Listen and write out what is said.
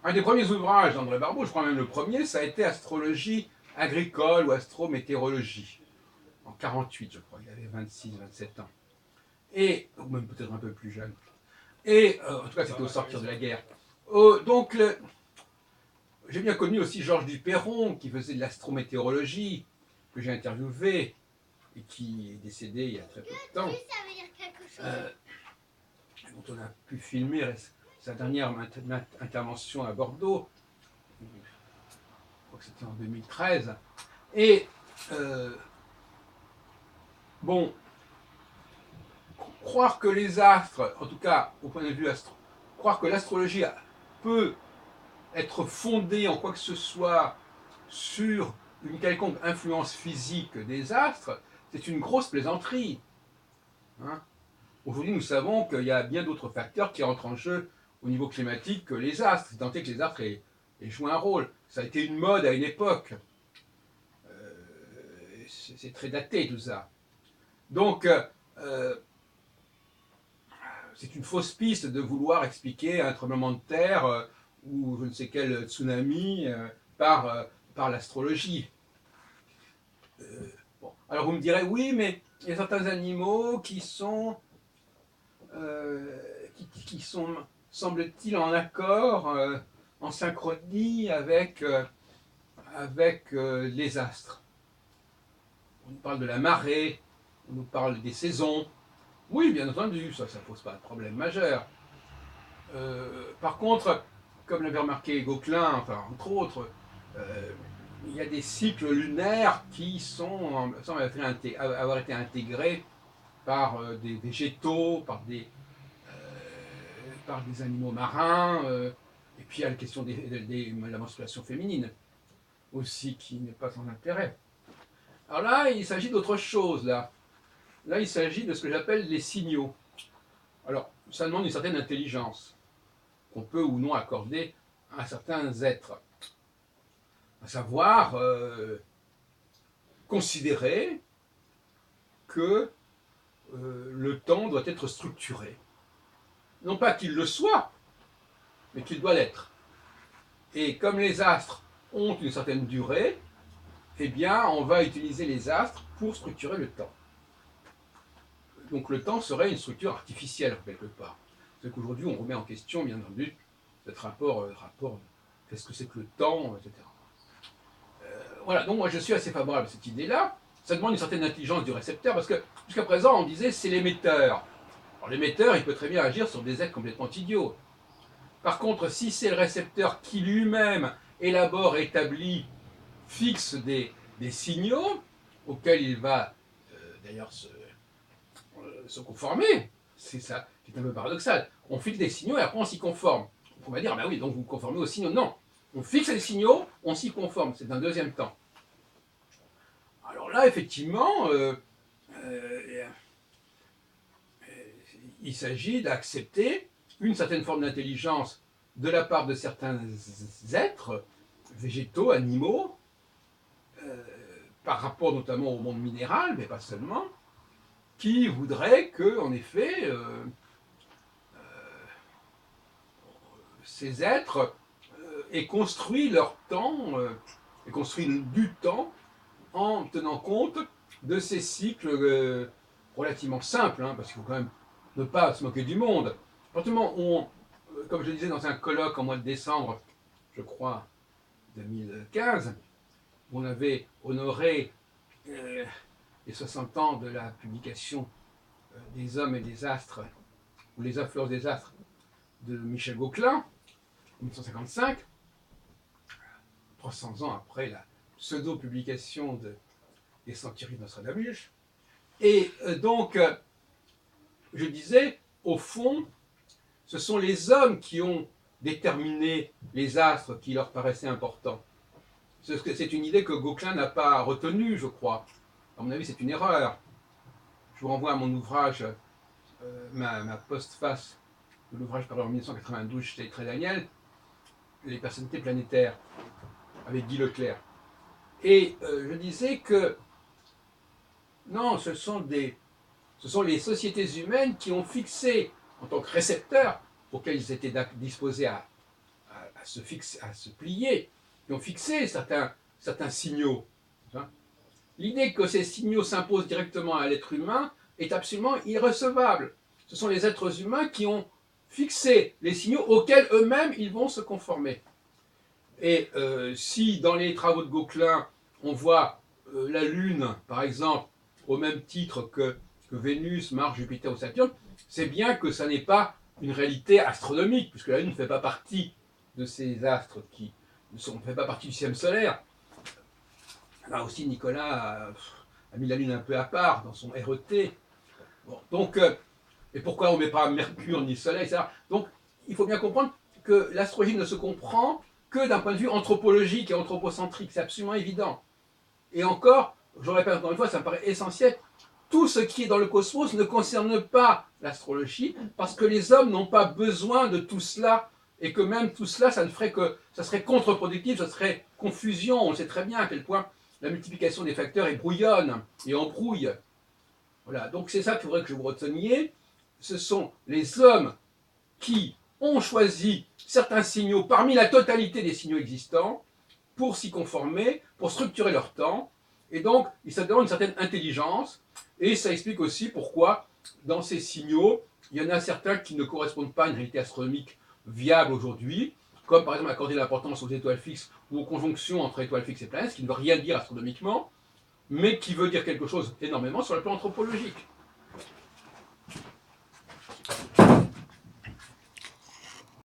Un des premiers ouvrages d'André Barbeau, je crois même le premier, ça a été Astrologie agricole ou astrométéorologie. En 48, je crois, il avait 26, 27 ans. Et, ou même peut-être un peu plus jeune. Et, en tout cas, c'était au sortir de la guerre. Donc, j'ai bien connu aussi Georges Duperron, qui faisait de l'astrométéorologie, que j'ai interviewé, et qui est décédé il y a très peu de temps. Euh, dont on a pu filmer sa dernière intervention à Bordeaux, je crois que c'était en 2013. Et bon, croire que les astres, en tout cas au point de vue croire que l'astrologie peut être fondée en quoi que ce soit sur une quelconque influence physique des astres, c'est une grosse plaisanterie. Hein. Aujourd'hui, nous savons qu'il y a bien d'autres facteurs qui entrent en jeu au niveau climatique que les astres, tant est que les astres aient joué un rôle. Ça a été une mode à une époque. C'est très daté tout ça. Donc, c'est une fausse piste de vouloir expliquer un tremblement de terre ou je ne sais quel tsunami par l'astrologie. Bon. Alors vous me direz, oui, mais il y a certains animaux euh, qui sont, semble-t-il, en accord, en synchronie avec les astres. On nous parle de la marée, on nous parle des saisons. Oui, bien entendu, ça ne pose pas de problème majeur. Par contre, comme l'avait remarqué Gauquelin, enfin, entre autres, euh, il y a des cycles lunaires qui semblent avoir été intégrés par des végétaux, par des animaux marins, et puis il y a la question de la menstruation féminine aussi qui n'est pas sans intérêt. Alors là, il s'agit d'autre chose. Là, il s'agit de ce que j'appelle les signaux. Alors, ça demande une certaine intelligence qu'on peut ou non accorder à certains êtres. À savoir considérer que le temps doit être structuré. Non pas qu'il le soit, mais qu'il doit l'être. Et comme les astres ont une certaine durée, eh bien, on va utiliser les astres pour structurer le temps. Donc le temps serait une structure artificielle, quelque part. C'est qu'aujourd'hui, on remet en question, bien entendu, cet rapport qu'est-ce que c'est que le temps, etc. Voilà, donc moi je suis assez favorable à cette idée-là. Ça demande une certaine intelligence du récepteur, parce que jusqu'à présent, on disait c'est l'émetteur. Alors l'émetteur, il peut très bien agir sur des êtres complètement idiots. Par contre, si c'est le récepteur qui lui-même élabore, établit, fixe des signaux auxquels il va d'ailleurs se conformer, c'est ça qui est un peu paradoxal. On fixe des signaux et après on s'y conforme. On va dire, ah ben oui, donc vous vous conformez aux signaux. Non, on fixe les signaux, on s'y conforme, c'est un deuxième temps. Alors là, effectivement, euh, il s'agit d'accepter une certaine forme d'intelligence de la part de certains êtres, végétaux, animaux, par rapport notamment au monde minéral, mais pas seulement, qui voudraient que, en effet, ces êtres aient construit leur temps, aient construit du temps en tenant compte de ces cycles relativement simples, hein, parce qu'il faut quand même ne pas se moquer du monde. Fortement, comme je le disais dans un colloque en mois de décembre, je crois, 2015, où on avait honoré les 60 ans de la publication des Hommes et des Astres, ou les Influences des Astres, de Michel Gauquelin, en 1955, 300 ans après la pseudo-publication des Centiries de Nostradamus. Et donc, je disais, au fond, ce sont les hommes qui ont déterminé les astres qui leur paraissaient importants. C'est une idée que Gauquelin n'a pas retenue, je crois. À mon avis, c'est une erreur. Je vous renvoie à mon ouvrage, ma postface de l'ouvrage paru en 1992 chez Très Daniel, Les personnalités planétaires, avec Guy Leclerc. Et je disais que non, ce sont les sociétés humaines qui ont fixé, en tant que récepteurs, auxquels ils étaient disposés à à se plier, qui ont fixé certains signaux. Hein. L'idée que ces signaux s'imposent directement à l'être humain est absolument irrecevable. Ce sont les êtres humains qui ont fixé les signaux auxquels eux-mêmes ils vont se conformer. Et si dans les travaux de Gauquelin, on voit la Lune, par exemple, au même titre que Vénus, Mars, Jupiter ou Saturne, c'est bien que ça n'est pas une réalité astronomique, puisque la Lune ne fait pas partie de ces astres qui ne fait pas partie du système solaire. Là aussi, Nicolas a mis la Lune un peu à part dans son RET. Bon, donc, et pourquoi on ne met pas Mercure ni Soleil, etc. Donc, il faut bien comprendre que l'astrologie ne se comprend que d'un point de vue anthropologique et anthropocentrique. C'est absolument évident. Et encore, je le répète encore une fois, ça me paraît essentiel, tout ce qui est dans le cosmos ne concerne pas l'astrologie, parce que les hommes n'ont pas besoin de tout cela, et que même tout cela, ça serait contre-productif, ça serait confusion. On sait très bien à quel point la multiplication des facteurs est brouillonne et embrouille. Voilà, donc c'est ça qu'il faudrait que je vous reteniez. Ce sont les hommes qui ont choisi certains signaux parmi la totalité des signaux existants pour s'y conformer, pour structurer leur temps, et donc ça demande une certaine intelligence, et ça explique aussi pourquoi dans ces signaux, il y en a certains qui ne correspondent pas à une réalité astronomique viable aujourd'hui, comme par exemple accorder l'importance aux étoiles fixes ou aux conjonctions entre étoiles fixes et planètes, ce qui ne veut rien dire astronomiquement, mais qui veut dire quelque chose énormément sur le plan anthropologique.